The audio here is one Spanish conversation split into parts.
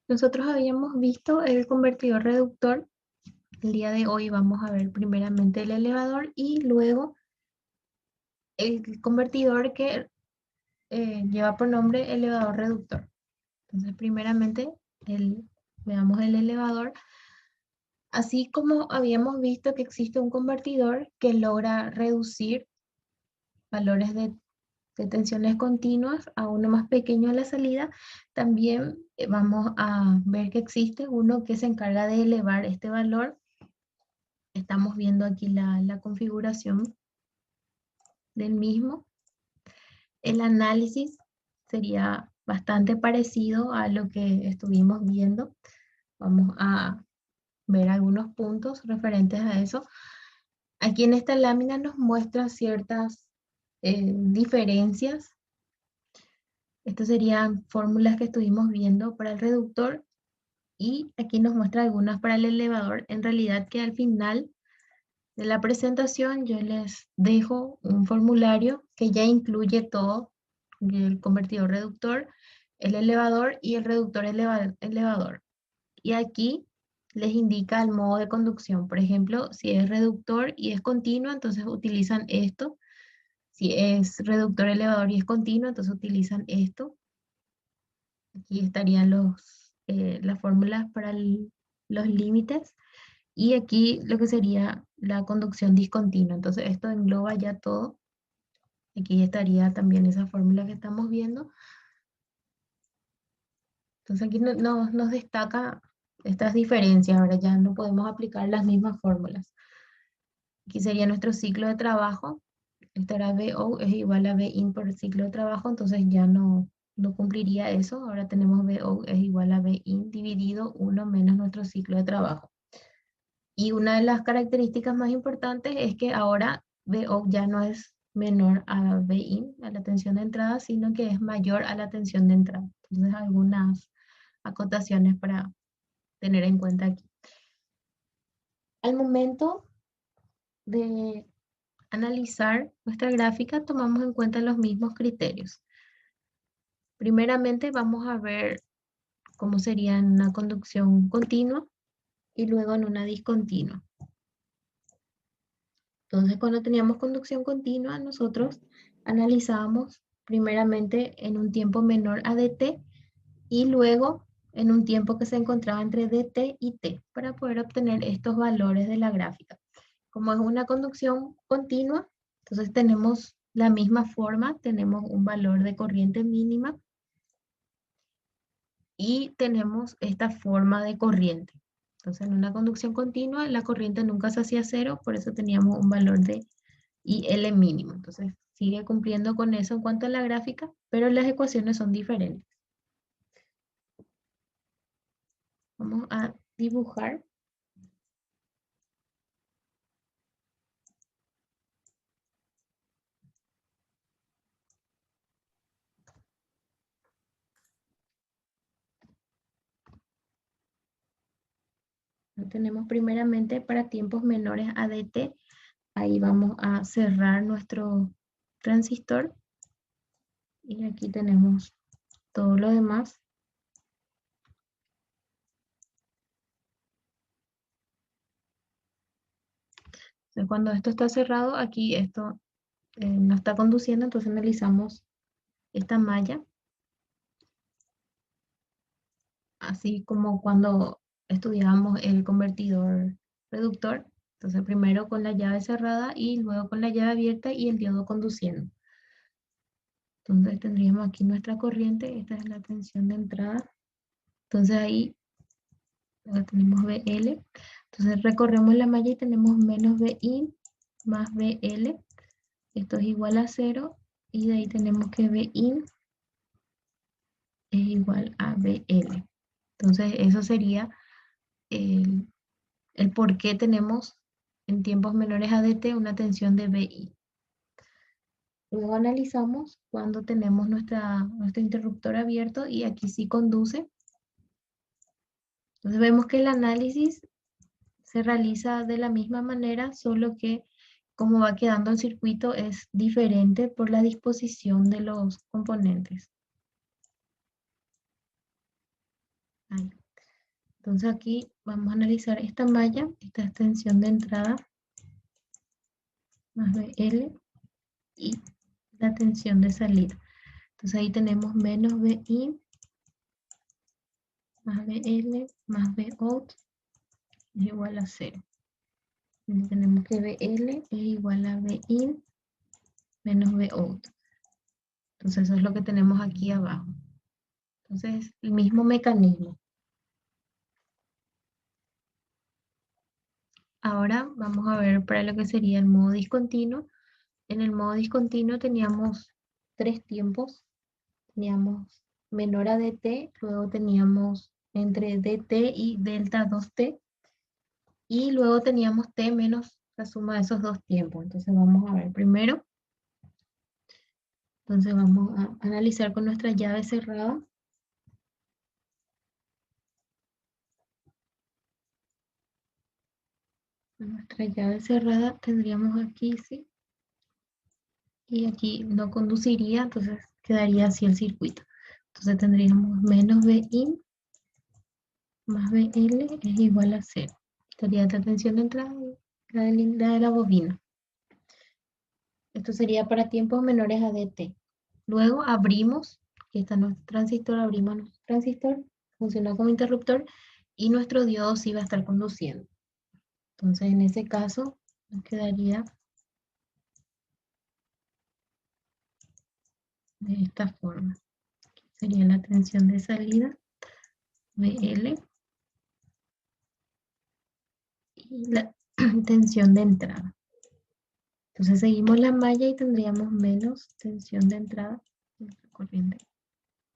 Nosotros habíamos visto el convertidor reductor. El día de hoy vamos a ver primeramente el elevador y luego el convertidor que lleva por nombre elevador reductor. Entonces, primeramente, veamos el elevador. Así como habíamos visto que existe un convertidor que logra reducir valores de tensiones continuas a uno más pequeño a la salida, también vamos a ver que existe uno que se encarga de elevar este valor. Estamos viendo aquí la configuración del mismo. El análisis sería bastante parecido a lo que estuvimos viendo. Vamos a ver algunos puntos referentes a eso. Aquí en esta lámina nos muestra ciertas diferencias. Estas serían fórmulas que estuvimos viendo para el reductor y aquí nos muestra algunas para el elevador. En realidad que al final de la presentación yo les dejo un formulario que ya incluye todo, el convertidor reductor, el elevador y el reductor elevador. Y aquí les indica el modo de conducción. Por ejemplo, si es reductor y es continuo, entonces utilizan esto. Si es reductor elevador y es continuo, entonces utilizan esto. Aquí estarían las fórmulas para los límites. Y aquí lo que sería la conducción discontinua. Entonces esto engloba ya todo. Aquí estaría también esa fórmula que estamos viendo. Entonces aquí nos destaca estas diferencias. Ahora ya no podemos aplicar las mismas fórmulas. Aquí sería nuestro ciclo de trabajo. Estará VO es igual a VIN por ciclo de trabajo. Entonces ya no cumpliría eso. Ahora tenemos VO es igual a VIN dividido 1 menos nuestro ciclo de trabajo. Y una de las características más importantes es que ahora VO ya no es menor a VIN, a la tensión de entrada, sino que es mayor a la tensión de entrada. Entonces, algunas acotaciones para tener en cuenta aquí. Al momento de analizar nuestra gráfica, tomamos en cuenta los mismos criterios. Primeramente, vamos a ver cómo sería en una conducción continua y luego en una discontinua. Entonces, cuando teníamos conducción continua, nosotros analizábamos primeramente en un tiempo menor a dt y luego en un tiempo que se encontraba entre dt y t para poder obtener estos valores de la gráfica. Como es una conducción continua, entonces tenemos la misma forma, tenemos un valor de corriente mínima y tenemos esta forma de corriente. Entonces, en una conducción continua, la corriente nunca se hacía cero, por eso teníamos un valor de IL mínimo. Entonces, sigue cumpliendo con eso en cuanto a la gráfica, pero las ecuaciones son diferentes. Vamos a dibujar. Lo tenemos primeramente para tiempos menores a dt. Ahí vamos a cerrar nuestro transistor. Y aquí tenemos todo lo demás. Entonces, cuando esto está cerrado, aquí esto no está conduciendo, entonces analizamos esta malla. Así como cuando estudiábamos el convertidor reductor. Entonces primero con la llave cerrada y luego con la llave abierta y el diodo conduciendo. Entonces tendríamos aquí nuestra corriente, esta es la tensión de entrada. Entonces ahí tenemos VL. Entonces recorremos la malla y tenemos menos VIN más VL. Esto es igual a 0 y de ahí tenemos que VIN es igual a VL. Entonces eso sería el por qué tenemos en tiempos menores a dt una tensión de VI. Luego analizamos cuando tenemos nuestro interruptor abierto y aquí sí conduce. Entonces vemos que el análisis se realiza de la misma manera, solo que como va quedando el circuito es diferente por la disposición de los componentes. Ahí. Entonces aquí vamos a analizar esta malla, esta extensión de entrada, más BL, y la tensión de salida. Entonces ahí tenemos menos BI más BL más BOUT es igual a 0. Y tenemos que BL es igual a BIN menos BOUT. Entonces eso es lo que tenemos aquí abajo. Entonces el mismo mecanismo. Ahora vamos a ver para lo que sería el modo discontinuo. En el modo discontinuo teníamos 3 tiempos. Teníamos menor a dt, luego teníamos entre dt y delta 2t, y luego teníamos t menos la suma de esos dos tiempos. Entonces vamos a ver primero. Entonces vamos a analizar con nuestra llave cerrada. Nuestra llave cerrada tendríamos aquí, ¿sí? Y aquí no conduciría, entonces quedaría así el circuito. Entonces tendríamos menos Bin más BL es igual a 0. Estaría la tensión de entrada y la de la bobina. Esto sería para tiempos menores a dt. Luego abrimos, aquí está nuestro transistor, abrimos nuestro transistor, funciona como interruptor y nuestro diodo sí va a estar conduciendo. Entonces en ese caso nos quedaría de esta forma. Sería la tensión de salida, BL, y la tensión de entrada. Entonces seguimos la malla y tendríamos menos tensión de entrada, corriente,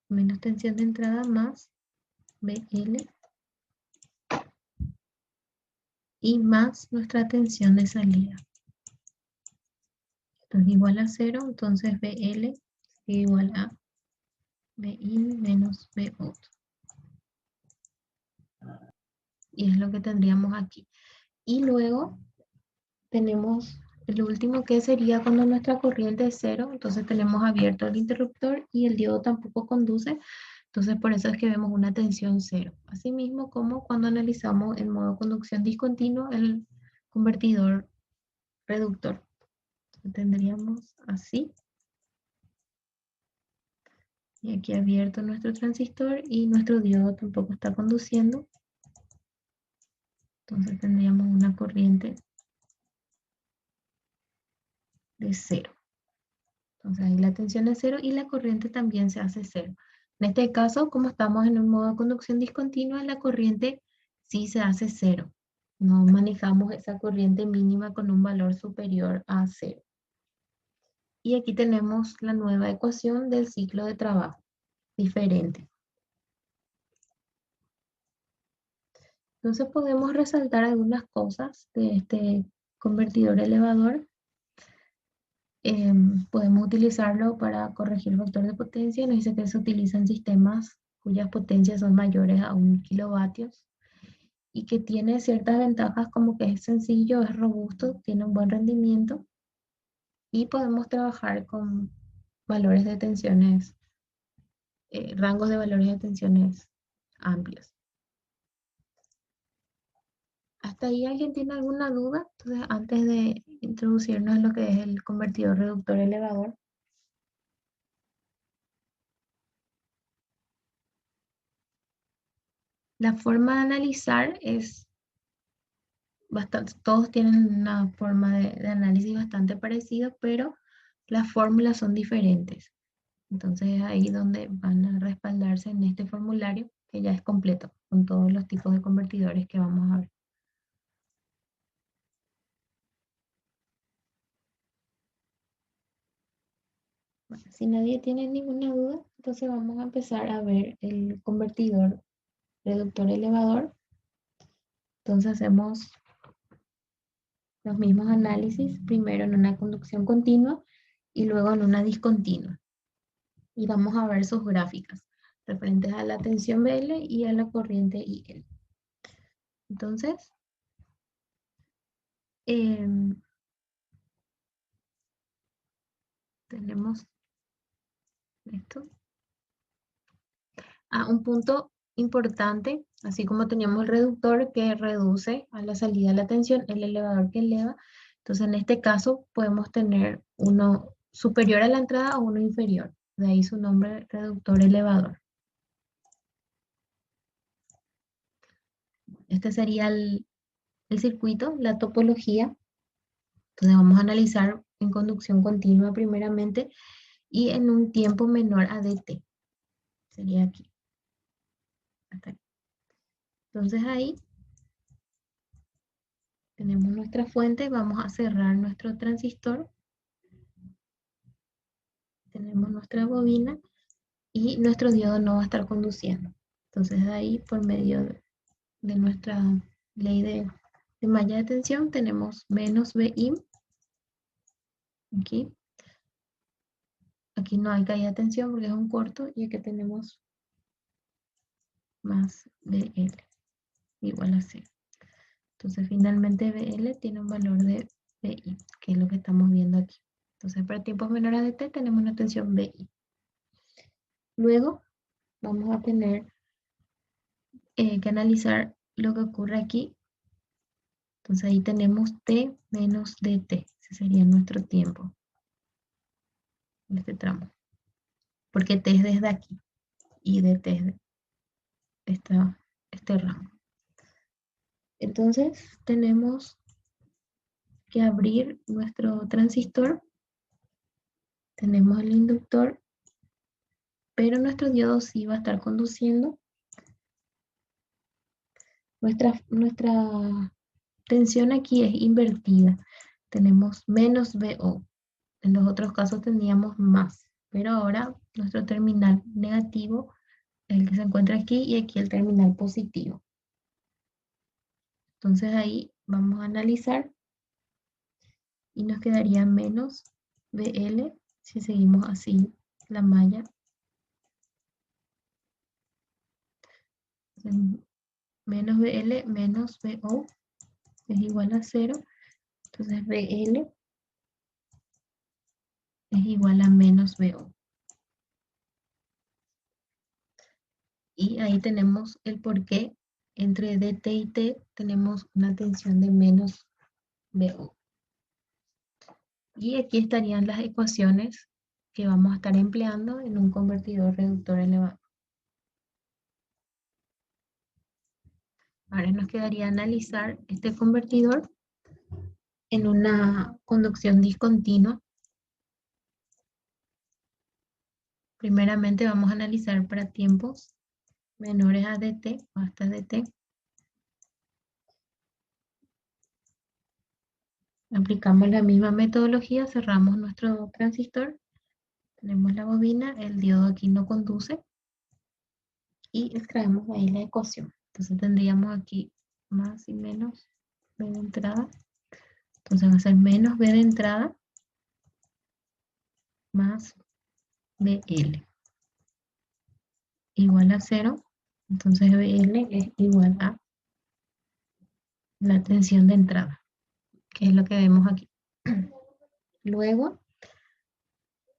menos tensión de entrada más BL y más nuestra tensión de salida. Esto es igual a 0, entonces BL es igual a BIN menos BOUT. Y es lo que tendríamos aquí. Y luego tenemos el último, que sería cuando nuestra corriente es 0, entonces tenemos abierto el interruptor y el diodo tampoco conduce, entonces por eso es que vemos una tensión 0. Asimismo como cuando analizamos en modo conducción discontinuo el convertidor reductor. Entonces tendríamos así, y aquí abierto nuestro transistor y nuestro diodo tampoco está conduciendo, entonces tendríamos una corriente de 0. Entonces ahí la tensión es 0 y la corriente también se hace 0. En este caso, como estamos en un modo de conducción discontinua, la corriente sí se hace 0. No manejamos esa corriente mínima con un valor superior a 0. Y aquí tenemos la nueva ecuación del ciclo de trabajo, diferente. Entonces podemos resaltar algunas cosas de este convertidor elevador. Podemos utilizarlo para corregir factor de potencia. Nos dice que se utilizan sistemas cuyas potencias son mayores a 1 kilovatios y que tiene ciertas ventajas como que es sencillo, es robusto, tiene un buen rendimiento y podemos trabajar con valores de tensiones, rangos de valores de tensiones amplios. ¿Hasta ahí alguien tiene alguna duda? Entonces, antes de introducirnos en lo que es el convertidor reductor elevador. La forma de analizar es bastante, todos tienen una forma de análisis bastante parecida, pero las fórmulas son diferentes. Entonces es ahí donde van a respaldarse en este formulario, que ya es completo, con todos los tipos de convertidores que vamos a ver. Bueno, si nadie tiene ninguna duda, entonces vamos a empezar a ver el convertidor reductor elevador. Entonces hacemos los mismos análisis, primero en una conducción continua y luego en una discontinua. Y vamos a ver sus gráficas referentes a la tensión BL y a la corriente IL. Entonces, tenemos esto. Un punto importante, así como teníamos el reductor que reduce a la salida de la tensión, el elevador que eleva. Entonces, en este caso, podemos tener uno superior a la entrada o uno inferior. De ahí su nombre, reductor elevador. Este sería el circuito, la topología. Entonces, vamos a analizar en conducción continua primeramente y en un tiempo menor a dt. Sería aquí. Hasta aquí. Entonces, ahí tenemos nuestra fuente, vamos a cerrar nuestro transistor, tenemos nuestra bobina y nuestro diodo no va a estar conduciendo. Entonces ahí por medio de nuestra ley de malla de tensión tenemos menos Vin, aquí. Aquí no hay caída de tensión porque es un corto y aquí tenemos más Vl igual a 0. Entonces finalmente Vl tiene un valor de Vi, que es lo que estamos viendo aquí. Entonces para tiempos menores de t tenemos una tensión Vi. Luego vamos a tener que analizar lo que ocurre aquí. Entonces ahí tenemos t menos dt, ese sería nuestro tiempo en este tramo. Porque t es desde aquí y dt es de este ramo. Entonces tenemos que abrir nuestro transistor, tenemos el inductor, pero nuestro diodo sí va a estar conduciendo. Nuestra tensión aquí es invertida, tenemos menos VO. En los otros casos teníamos más, pero ahora nuestro terminal negativo es el que se encuentra aquí y aquí el terminal positivo. Entonces ahí vamos a analizar y nos quedaría menos VL si seguimos así la malla. Menos VL menos VO es igual a 0. Entonces VL es igual a menos VO. Y ahí tenemos el porqué entre dt y t tenemos una tensión de menos VO. Y aquí estarían las ecuaciones que vamos a estar empleando en un convertidor reductor elevado. Ahora nos quedaría analizar este convertidor en una conducción discontinua. Primeramente vamos a analizar para tiempos menores a dt o hasta dt. Aplicamos la misma metodología, cerramos nuestro transistor, tenemos la bobina, el diodo aquí no conduce y extraemos ahí la ecuación. Entonces tendríamos aquí más y menos B de entrada. Entonces va a ser menos B de entrada más BL igual a 0. Entonces BL es igual a la tensión de entrada, que es lo que vemos aquí. Luego,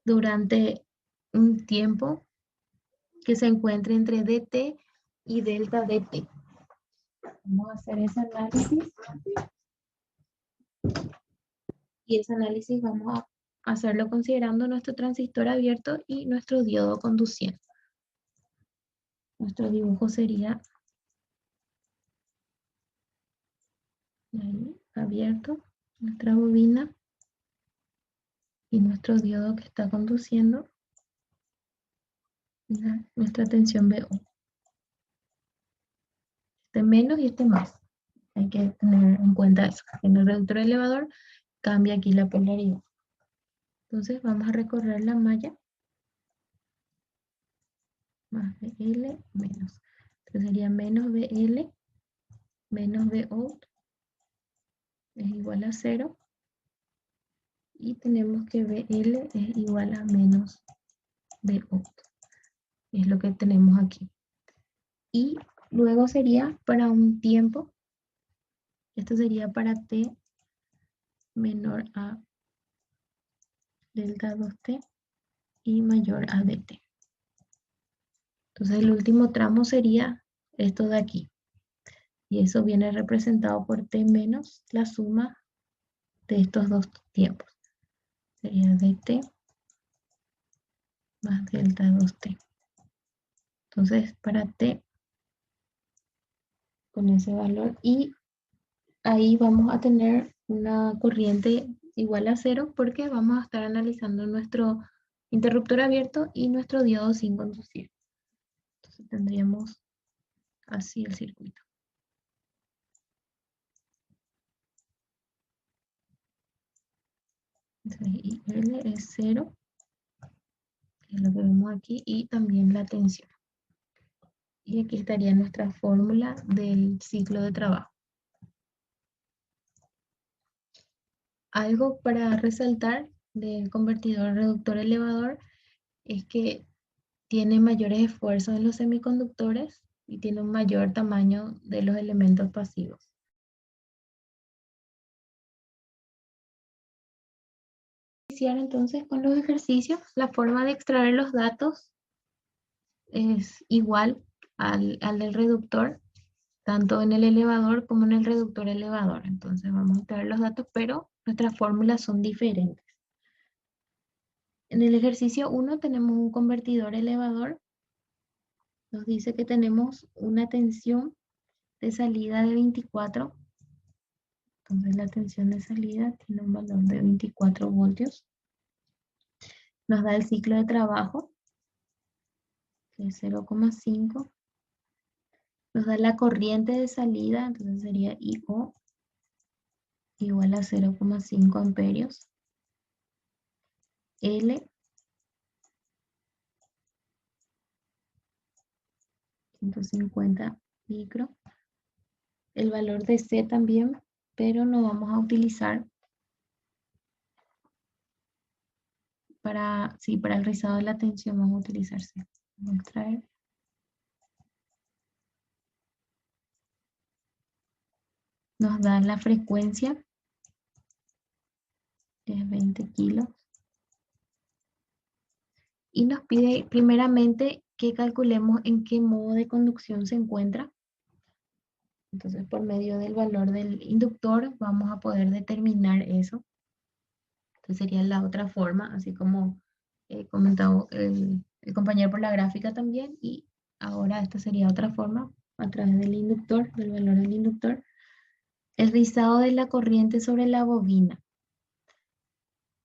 durante un tiempo que se encuentre entre dt y delta dt. Vamos a hacer ese análisis. Y ese análisis vamos a hacerlo considerando nuestro transistor abierto y nuestro diodo conduciendo. Nuestro dibujo sería ahí, abierto, nuestra bobina y nuestro diodo que está conduciendo nuestra tensión VO. Este menos y este más. Hay que tener en cuenta eso. En el reductor elevador cambia aquí la polaridad. Entonces vamos a recorrer la malla. Más BL menos. Entonces sería menos BL menos BO es igual a 0. Y tenemos que BL es igual a menos BO. Es lo que tenemos aquí. Y luego sería para un tiempo. Esto sería para T menor a delta 2T y mayor a dt. Entonces el último tramo sería esto de aquí. Y eso viene representado por T menos la suma de estos dos tiempos. Sería dt más delta 2t. Entonces, para t, con ese valor, y ahí vamos a tener una corriente igual a 0 porque vamos a estar analizando nuestro interruptor abierto y nuestro diodo sin conducir. Entonces tendríamos así el circuito. Entonces, IL es 0, que es lo que vemos aquí, y también la tensión. Y aquí estaría nuestra fórmula del ciclo de trabajo. Algo para resaltar del convertidor reductor elevador es que tiene mayores esfuerzos en los semiconductores y tiene un mayor tamaño de los elementos pasivos. Iniciar entonces con los ejercicios. La forma de extraer los datos es igual al del reductor, tanto en el elevador como en el reductor elevador. Entonces vamos a extraer los datos, pero nuestras fórmulas son diferentes. En el ejercicio 1 tenemos un convertidor elevador. Nos dice que tenemos una tensión de salida de 24. Entonces la tensión de salida tiene un valor de 24 voltios. Nos da el ciclo de trabajo, que es 0,5. Nos da la corriente de salida, entonces sería IO igual a 0,5 amperios. L, 150 micro. El valor de C también, pero no vamos a utilizar para el rizado de la tensión vamos a utilizar C. Vamos a extraer. Nos da la frecuencia, que es 20 kilos. Y nos pide primeramente que calculemos en qué modo de conducción se encuentra. Entonces, por medio del valor del inductor vamos a poder determinar eso. Entonces sería la otra forma, así como comentado el compañero por la gráfica también. Y ahora esta sería otra forma, a través del inductor, del valor del inductor. El rizado de la corriente sobre la bobina.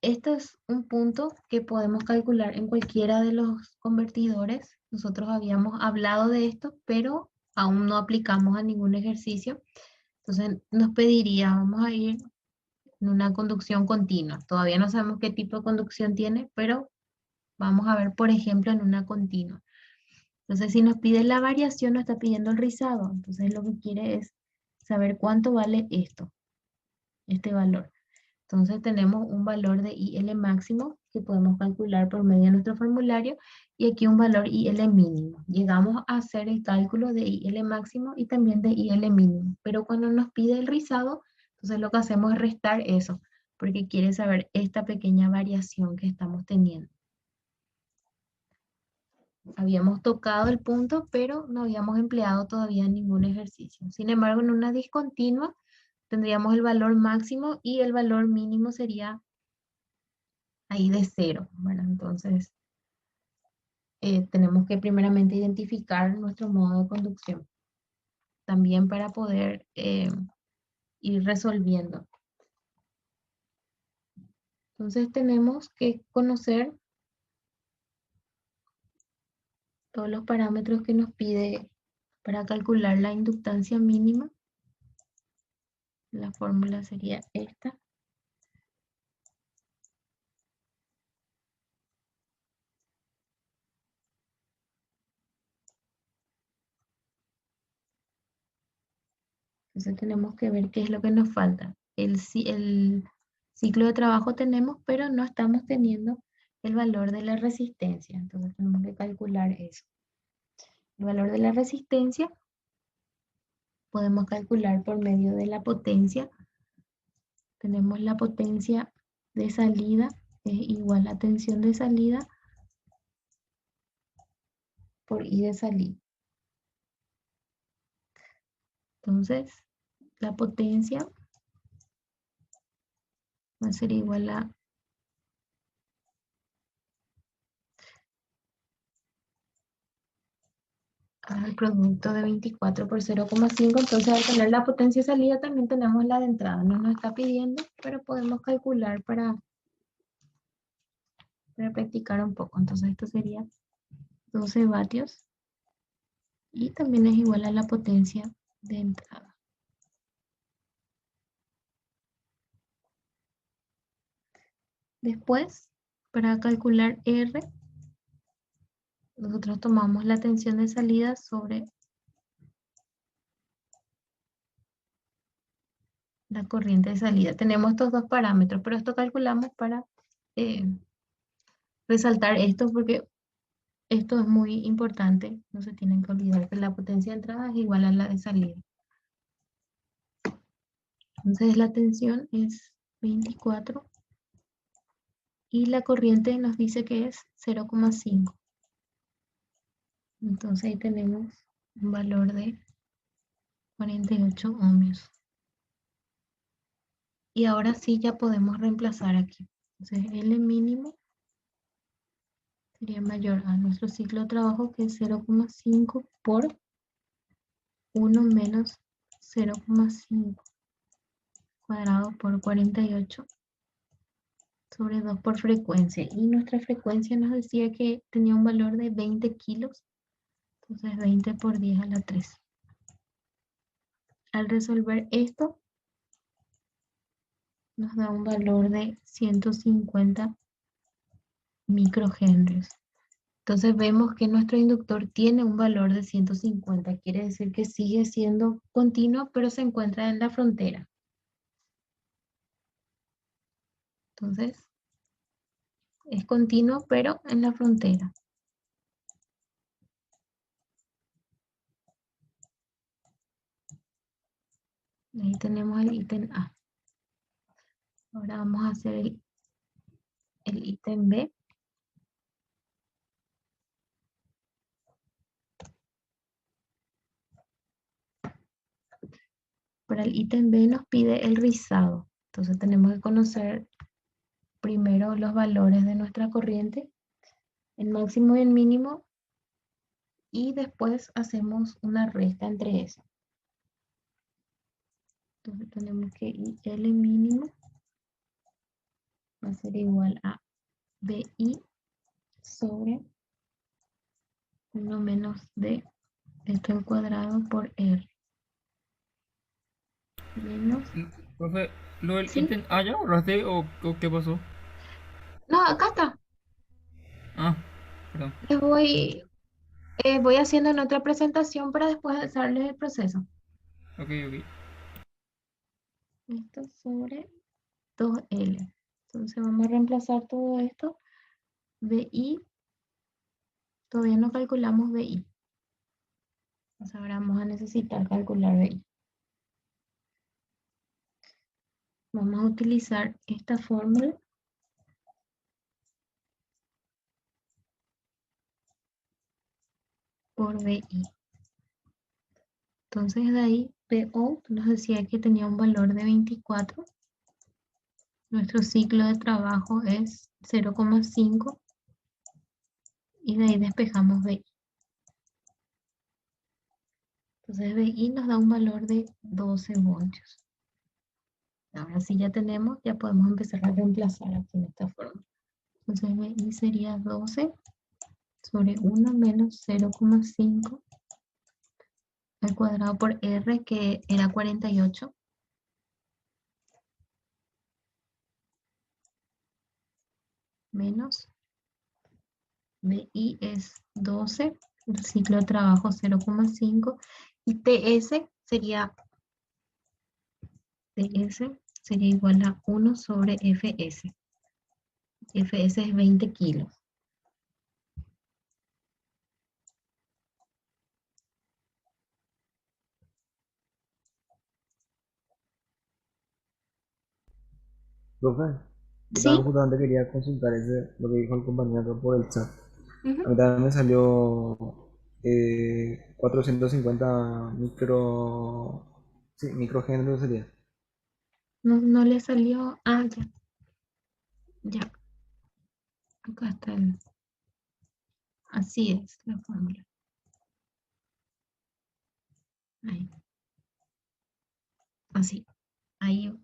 Esto es un punto que podemos calcular en cualquiera de los convertidores. Nosotros habíamos hablado de esto, pero aún no aplicamos a ningún ejercicio. Entonces nos pediría, vamos a ir en una conducción continua. Todavía no sabemos qué tipo de conducción tiene, pero vamos a ver, por ejemplo, en una continua. Entonces, si nos pide la variación, nos está pidiendo el rizado. Entonces, lo que quiere es saber cuánto vale esto, este valor. Entonces tenemos un valor de IL máximo que podemos calcular por medio de nuestro formulario y aquí un valor IL mínimo. Llegamos a hacer el cálculo de IL máximo y también de IL mínimo, pero cuando nos pide el rizado, entonces lo que hacemos es restar eso, porque quiere saber esta pequeña variación que estamos teniendo. Habíamos tocado el punto, pero no habíamos empleado todavía ningún ejercicio. Sin embargo, en una discontinua, tendríamos el valor máximo y el valor mínimo sería ahí de 0. Bueno, entonces tenemos que primeramente identificar nuestro modo de conducción. También para poder ir resolviendo. Entonces tenemos que conocer todos los parámetros que nos pide para calcular la inductancia mínima. La fórmula sería esta. Entonces tenemos que ver qué es lo que nos falta. El ciclo de trabajo tenemos, pero no estamos teniendo el valor de la resistencia. Entonces tenemos que calcular eso. El valor de la resistencia podemos calcular por medio de la potencia. Tenemos la potencia de salida, es igual a tensión de salida por I de salida. Entonces, la potencia va a ser igual al producto de 24 por 0,5. Entonces, al tener la potencia de salida, también tenemos la de entrada. No nos está pidiendo, pero podemos calcular para practicar un poco. Entonces, esto sería 12 vatios y también es igual a la potencia de entrada. Después, para calcular R, nosotros tomamos la tensión de salida sobre la corriente de salida. Tenemos estos dos parámetros, pero esto calculamos para eh, resaltar esto porque esto es muy importante. No se tienen que olvidar que la potencia de entrada es igual a la de salida. Entonces la tensión es 24 y la corriente nos dice que es 0,5. Entonces ahí tenemos un valor de 48 ohmios. Y ahora sí ya podemos reemplazar aquí. Entonces L mínimo sería mayor a nuestro ciclo de trabajo, que es 0,5 por 1 menos 0,5 cuadrado por 48 sobre 2 por frecuencia. Y nuestra frecuencia nos decía que tenía un valor de 20 kilos. Entonces 20 por 10 a la 3. Al resolver esto, nos da un valor de 150 microhenrios. Entonces vemos que nuestro inductor tiene un valor de 150. Quiere decir que sigue siendo continuo, pero se encuentra en la frontera. Entonces, es continuo, pero en la frontera. Ahí tenemos el ítem A. Ahora vamos a hacer el ítem B. Para el ítem B nos pide el rizado. Entonces tenemos que conocer primero los valores de nuestra corriente, el máximo y el mínimo, y después hacemos una resta entre eso. Entonces tenemos que L mínimo va a ser igual a BI sobre 1 menos D, esto al cuadrado por R, menos, Profe, ¿lo del ¿sí? ítem A ya ahorraste o qué pasó? No, acá está. Ah, perdón. Voy haciendo en otra presentación para después hacerles el proceso. Ok, ok. Esto sobre 2L. Entonces vamos a reemplazar todo esto. BI, todavía no calculamos BI. Entonces ahora vamos a necesitar calcular BI. Vamos a utilizar esta fórmula por BI. Entonces de ahí PO nos decía que tenía un valor de 24. Nuestro ciclo de trabajo es 0,5 y de ahí despejamos BI. Entonces BI nos da un valor de 12 voltios. Ahora sí ya tenemos, ya podemos empezar a reemplazar aquí en esta forma. Entonces BI sería 12 sobre 1 menos 0,5 al cuadrado por R, que era 48, menos BI es 12, el ciclo de trabajo 0,5 y TS sería igual a 1 sobre FS. FS es 20 kilos. Profe, yo ¿Sí? también justamente quería consultar lo que dijo el compañero por el chat. A Ujú. mí también me salió 450 Sí, microgénero sería. No le salió. Ah, ya. Ya. Acá está el. Así es la fórmula. Ahí. Así. Ahí.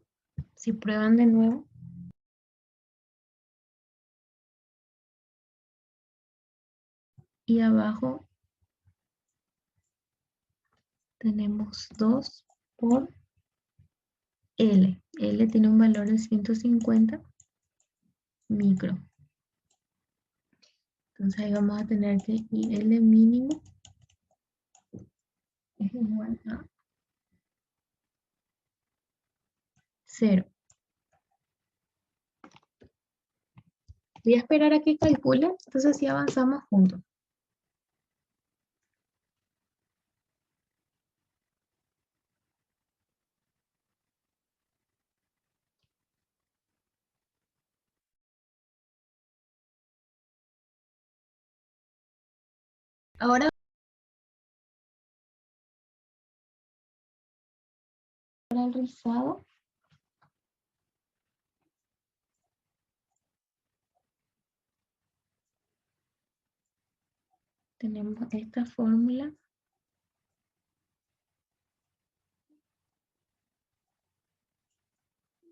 Si prueban de nuevo. Y abajo tenemos 2 por L. L tiene un valor de 150 micro. Entonces ahí vamos a tener que L mínimo es igual a 0. Voy a esperar a que calcule, entonces así avanzamos juntos. Ahora para el rizado. Tenemos esta fórmula.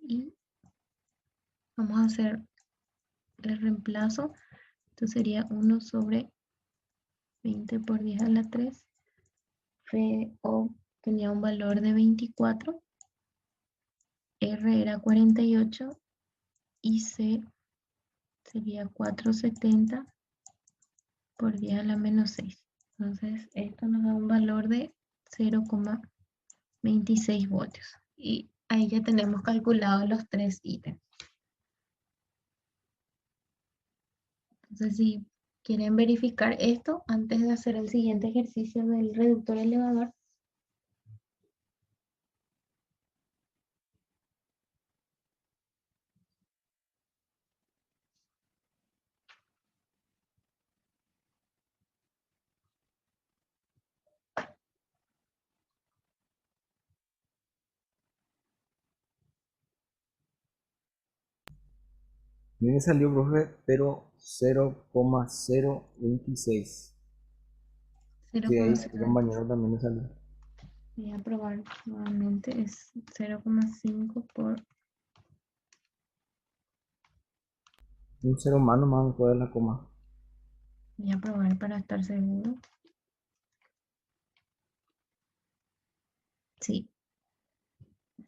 Y vamos a hacer el reemplazo. Esto sería 1 sobre 20 por 10 a la 3. O tenía un valor de 24. R era 48. Y C sería 470 por 10 a la menos 6. Entonces, esto nos da un valor de 0,26 voltios. Y ahí ya tenemos calculados los 3 ítems. Entonces, si quieren verificar esto antes de hacer el siguiente ejercicio del reductor elevador, A mí me salió, profe, pero 0,026. Sí, ahí el 0,0. compañero también me salió. Voy a probar nuevamente, es 0,5 por... Un cero más nomás después de la coma. Voy a probar para estar seguro. Sí,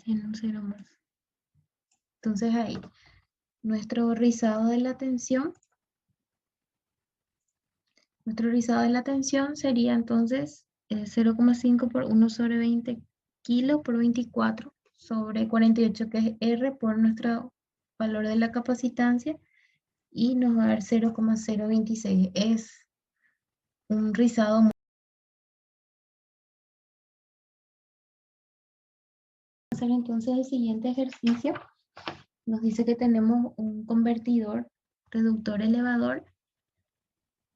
tiene un 0 más. Entonces ahí, nuestro rizado de la tensión. Nuestro rizado de la tensión sería entonces 0,5 por 1 sobre 20 kilos por 24 sobre 48, que es R por nuestro valor de la capacitancia, y nos va a dar 0,026. Es un rizado. Hacer entonces el siguiente ejercicio. Nos dice que tenemos un convertidor reductor elevador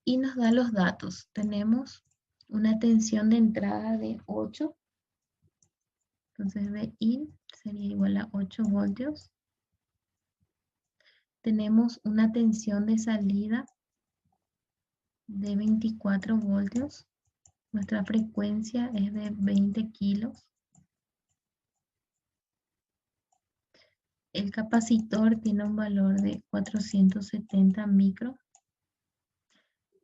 y nos da los datos. Tenemos una tensión de entrada de 8. Entonces Vin sería igual a 8 voltios. Tenemos una tensión de salida de 24 voltios. Nuestra frecuencia es de 20 kilos. El capacitor tiene un valor de 470 micro.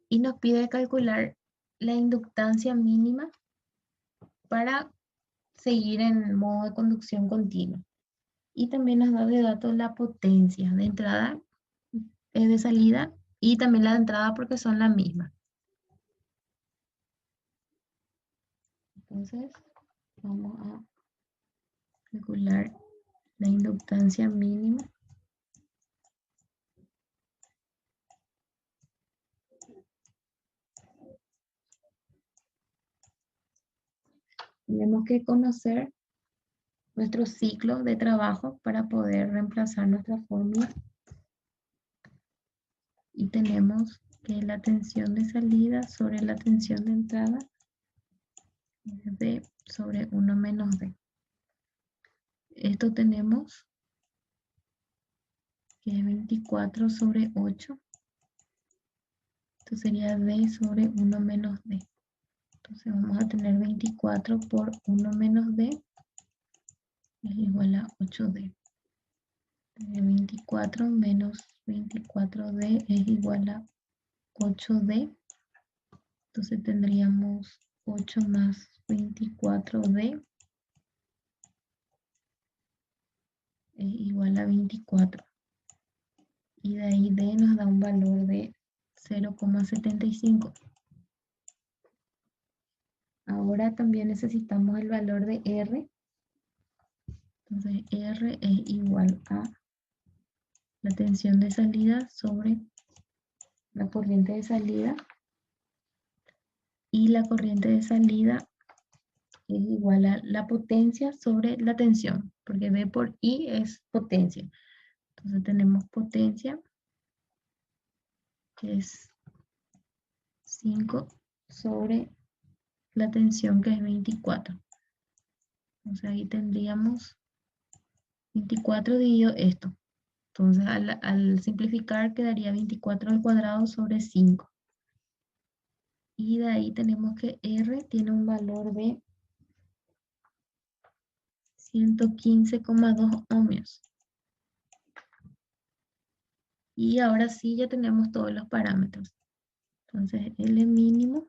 Y nos pide calcular la inductancia mínima para seguir en modo de conducción continua. Y también nos da de datos la potencia de entrada, de salida, y también la de entrada porque son la misma. Entonces, vamos a calcular la inductancia mínima. Tenemos que conocer nuestro ciclo de trabajo para poder reemplazar nuestra fórmula. Y tenemos que la tensión de salida sobre la tensión de entrada es D sobre 1 menos D. Esto tenemos que es 24 sobre 8. Esto sería D sobre 1 menos D. Entonces vamos a tener 24 por 1 menos D es igual a 8D. 24 menos 24D es igual a 8D. Entonces tendríamos 8 más 24D es igual a 24. Y de ahí D nos da un valor de 0,75. Ahora también necesitamos el valor de R. Entonces R es igual a la tensión de salida sobre la corriente de salida. Y la corriente de salida es igual a la potencia sobre la tensión, porque V por I es potencia. Entonces tenemos potencia, que es 5 sobre la tensión, que es 24. Entonces ahí tendríamos 24 dividido esto. Entonces al simplificar quedaría 24 al cuadrado sobre 5. Y de ahí tenemos que R tiene un valor de 115,2 ohmios. Y ahora sí ya tenemos todos los parámetros. Entonces L mínimo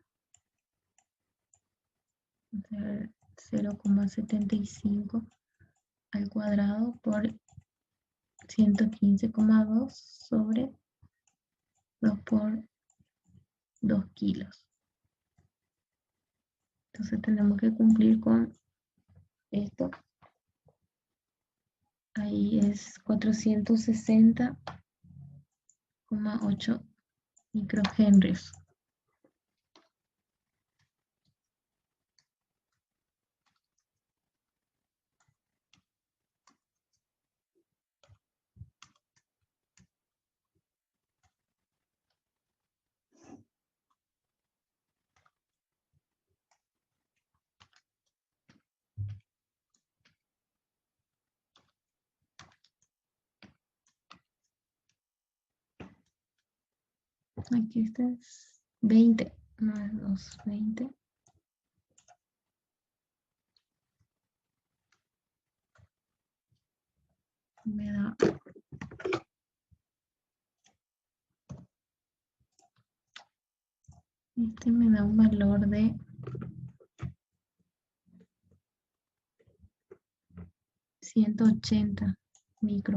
0,75 al cuadrado por 115,2 sobre 2 por 2 kilos. Entonces tenemos que cumplir con esto. Ahí es 460,8 microhenrios. Aquí está es 20 más 2, 20. Me da me da un valor de 180 micro.